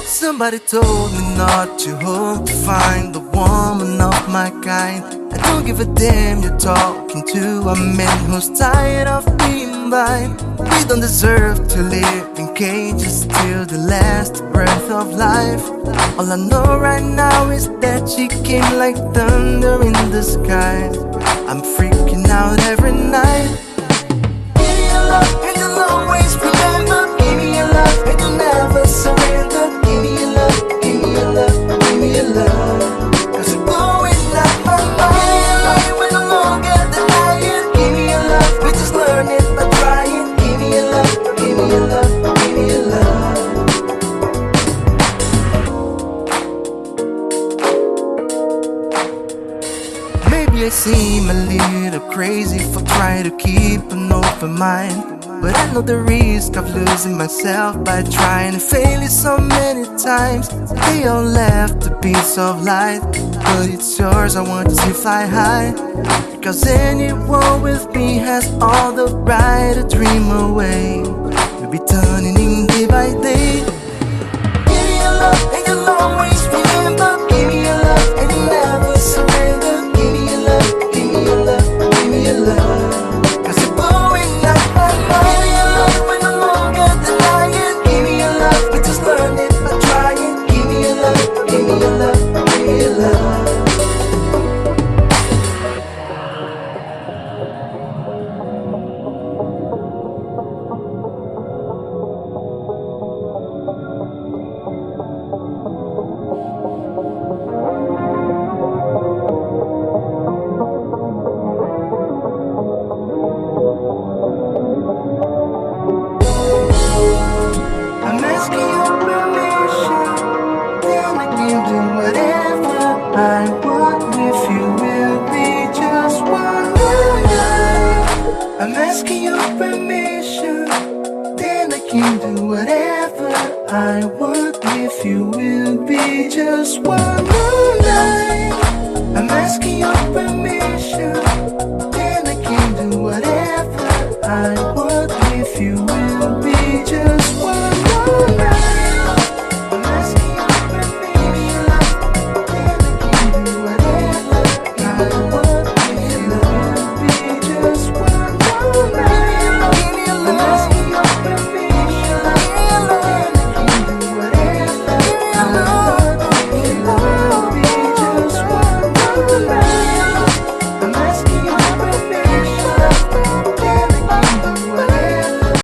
Somebody told me not to hope to find the woman of my kind. I don't give a damn you're talking to a man who's tired of being blind. We don't deserve to live in cages till the last breath of life. All I know right now is that she came like thunder in the sky. I'm freaking out every night. Give me your love and you'll always remember. Give me your love and you'll never surrender. Give me your love, give me your love, give me your love. Cause you're blowing up my mind. We're no longer denying. Give me your love, we just learn it by trying. Give me your love, give me your love, give me your love. Maybe I seem a little crazy for trying to keep an open mind, but I know the risk of losing myself by trying to fail it so many times. They all left a piece of light, but it's yours, I want to see fly high. Because anyone with me has all the right to dream away. We'll be turning in day by day. Give me your love and you'll always remember. Give me your love and you'll never surrender. Give me your love, give me your love, give me your love. Cause you're blowing up my mind. We're no longer denying. Give me your love, we just learn it by trying. Give me your love, give me your love, give me your love. I'm asking your permission, then I can do whatever I want with you. Will be just one night. I'm asking your permission, then I can do whatever I want with you. Will be just one night. I'm asking your permission, then I can do whatever I want.